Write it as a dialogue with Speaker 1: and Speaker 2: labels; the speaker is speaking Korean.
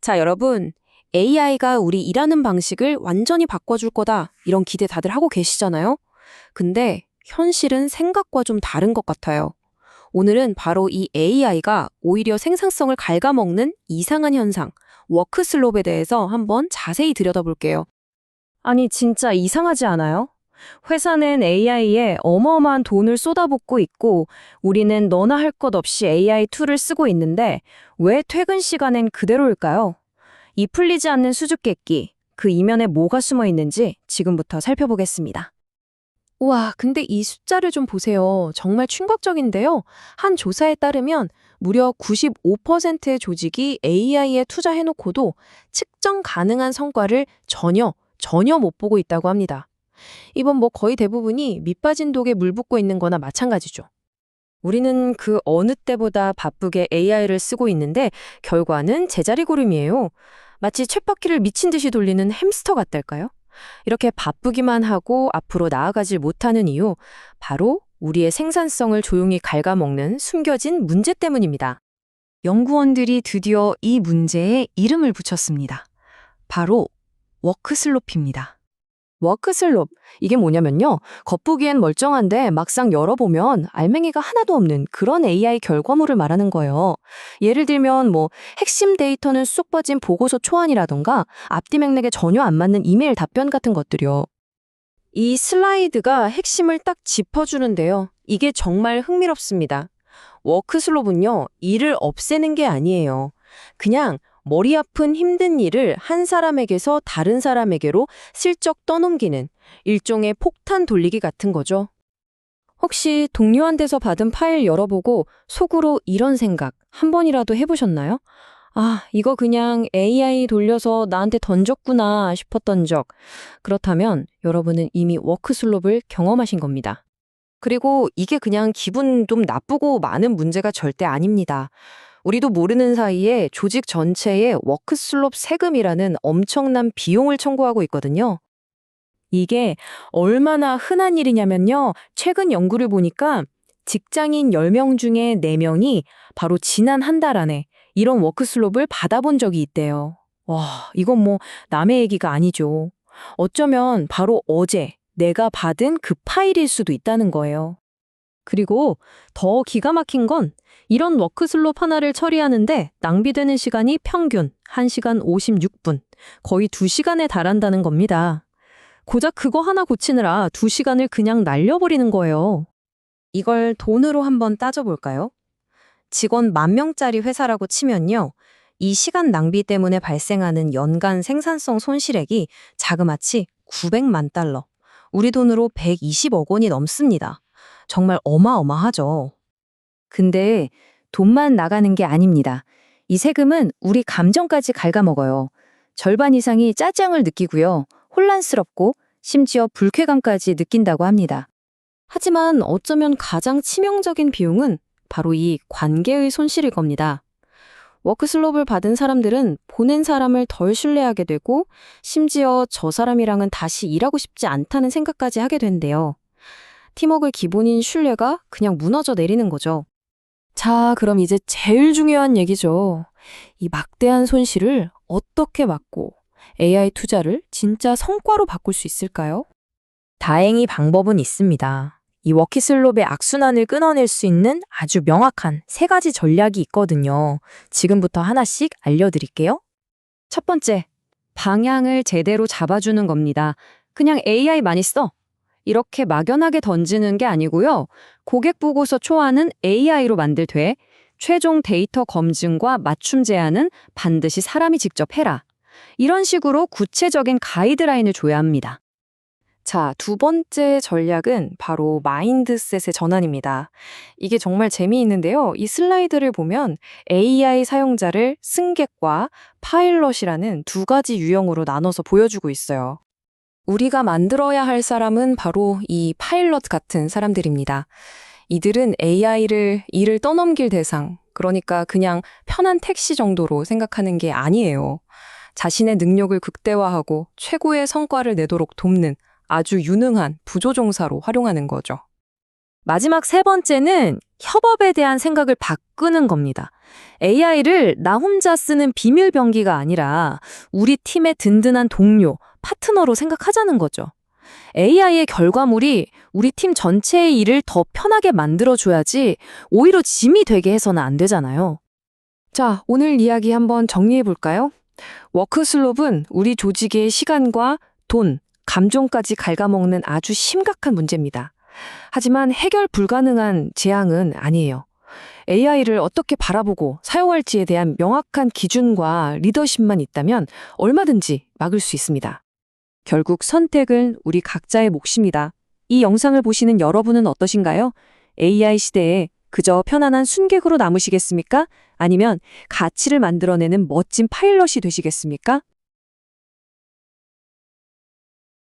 Speaker 1: 자, 여러분. AI가 우리 일하는 방식을 완전히 바꿔줄 거다. 이런 기대 다들 하고 계시잖아요? 근데 현실은 생각과 좀 다른 것 같아요. 오늘은 바로 이 AI가 오히려 생산성을 갉아먹는 이상한 현상, 워크슬롭에 대해서 한번 자세히 들여다볼게요.
Speaker 2: 아니, 진짜 이상하지 않아요? 회사는 AI에 어마어마한 돈을 쏟아붓고 있고, 우리는 너나 할 것 없이 AI 툴을 쓰고 있는데, 왜 퇴근 시간엔 그대로일까요? 이 풀리지 않는 수수께끼, 그 이면에 뭐가 숨어 있는지 지금부터 살펴보겠습니다.
Speaker 1: 우와, 근데 이 숫자를 좀 보세요. 정말 충격적인데요. 한 조사에 따르면 무려 95%의 조직이 AI에 투자해놓고도 측정 가능한 성과를 전혀 못 보고 있다고 합니다. 이번 거의 대부분이 밑빠진 독에 물 붓고 있는 거나 마찬가지죠.
Speaker 2: 우리는 그 어느 때보다 바쁘게 AI를 쓰고 있는데, 결과는 제자리 걸음이에요. 마치 쳇바퀴를 미친 듯이 돌리는 햄스터 같달까요? 이렇게 바쁘기만 하고 앞으로 나아가질 못하는 이유, 바로 우리의 생산성을 조용히 갉아먹는 숨겨진 문제 때문입니다. 연구원들이 드디어 이 문제에 이름을 붙였습니다. 바로 워크슬롭입니다. 워크슬롭, 이게 뭐냐면요. 겉보기엔 멀쩡한데 막상 열어보면 알맹이가 하나도 없는 그런 AI 결과물을 말하는 거예요. 예를 들면 핵심 데이터는 쑥 빠진 보고서 초안이라던가 앞뒤 맥락에 전혀 안 맞는 이메일 답변 같은 것들이요.
Speaker 1: 이 슬라이드가 핵심을 딱 짚어주는데요. 이게 정말 흥미롭습니다. 워크슬롭은요, 일을 없애는 게 아니에요. 그냥 머리 아픈 힘든 일을 한 사람에게서 다른 사람에게로 슬쩍 떠넘기는 일종의 폭탄 돌리기 같은 거죠.
Speaker 2: 혹시 동료한테서 받은 파일 열어보고 속으로 이런 생각 한 번이라도 해보셨나요? 아, 이거 그냥 AI 돌려서 나한테 던졌구나 싶었던 적. 그렇다면 여러분은 이미 워크슬롭을 경험하신 겁니다.
Speaker 1: 그리고 이게 그냥 기분 좀 나쁘고 많은 문제가 절대 아닙니다. 우리도 모르는 사이에 조직 전체에 워크슬롭 세금이라는 엄청난 비용을 청구하고 있거든요.
Speaker 2: 이게 얼마나 흔한 일이냐면요. 최근 연구를 보니까 직장인 10명 중에 4명이 바로 지난 한 달 안에 이런 워크슬롭을 받아본 적이 있대요. 와, 이건 남의 얘기가 아니죠. 어쩌면 바로 어제 내가 받은 그 파일일 수도 있다는 거예요. 그리고 더 기가 막힌 건 이런 워크슬롭 하나를 처리하는데 낭비되는 시간이 평균 1시간 56분, 거의 2시간에 달한다는 겁니다. 고작 그거 하나 고치느라 2시간을 그냥 날려버리는 거예요. 이걸 돈으로 한번 따져볼까요? 직원 10,000명짜리 회사라고 치면요. 이 시간 낭비 때문에 발생하는 연간 생산성 손실액이 자그마치 900만 달러. 우리 돈으로 120억 원이 넘습니다. 정말 어마어마하죠. 근데 돈만 나가는 게 아닙니다. 이 세금은 우리 감정까지 갉아먹어요. 절반 이상이 짜증을 느끼고요. 혼란스럽고 심지어 불쾌감까지 느낀다고 합니다. 하지만 어쩌면 가장 치명적인 비용은 바로 이 관계의 손실일 겁니다. 워크슬롭을 받은 사람들은 보낸 사람을 덜 신뢰하게 되고 심지어 저 사람이랑은 다시 일하고 싶지 않다는 생각까지 하게 된대요. 팀워크의 기본인 신뢰가 그냥 무너져 내리는 거죠. 자, 그럼 이제 제일 중요한 얘기죠. 이 막대한 손실을 어떻게 막고 AI 투자를 진짜 성과로 바꿀 수 있을까요? 다행히 방법은 있습니다. 이 워키슬롭의 악순환을 끊어낼 수 있는 아주 명확한 3가지 전략이 있거든요. 지금부터 하나씩 알려드릴게요. 첫 번째, 방향을 제대로 잡아주는 겁니다. 그냥 AI 많이 써. 이렇게 막연하게 던지는 게 아니고요. 고객 보고서 초안은 AI로 만들되 최종 데이터 검증과 맞춤 제안은 반드시 사람이 직접 해라. 이런 식으로 구체적인 가이드라인을 줘야 합니다. 자, 2번째 전략은 바로 마인드셋의 전환입니다. 이게 정말 재미있는데요. 이 슬라이드를 보면 AI 사용자를 승객과 파일럿이라는 2가지 유형으로 나눠서 보여주고 있어요. 우리가 만들어야 할 사람은 바로 이 파일럿 같은 사람들입니다. 이들은 AI를 일을 떠넘길 대상, 그러니까 그냥 편한 택시 정도로 생각하는 게 아니에요. 자신의 능력을 극대화하고 최고의 성과를 내도록 돕는 아주 유능한 부조종사로 활용하는 거죠. 마지막 3번째는 협업에 대한 생각을 바꾸는 겁니다. AI를 나 혼자 쓰는 비밀 병기가 아니라 우리 팀의 든든한 동료, 파트너로 생각하자는 거죠. AI의 결과물이 우리 팀 전체의 일을 더 편하게 만들어줘야지 오히려 짐이 되게 해서는 안 되잖아요.
Speaker 3: 자, 오늘 이야기 한번 정리해 볼까요? 워크슬롭은 우리 조직의 시간과 돈, 감정까지 갉아먹는 아주 심각한 문제입니다. 하지만 해결 불가능한 재앙은 아니에요. AI를 어떻게 바라보고 사용할지에 대한 명확한 기준과 리더십만 있다면 얼마든지 막을 수 있습니다. 결국 선택은 우리 각자의 몫입니다. 이 영상을 보시는 여러분은 어떠신가요? AI 시대에 그저 편안한 순객으로 남으시겠습니까? 아니면 가치를 만들어내는 멋진 파일럿이 되시겠습니까?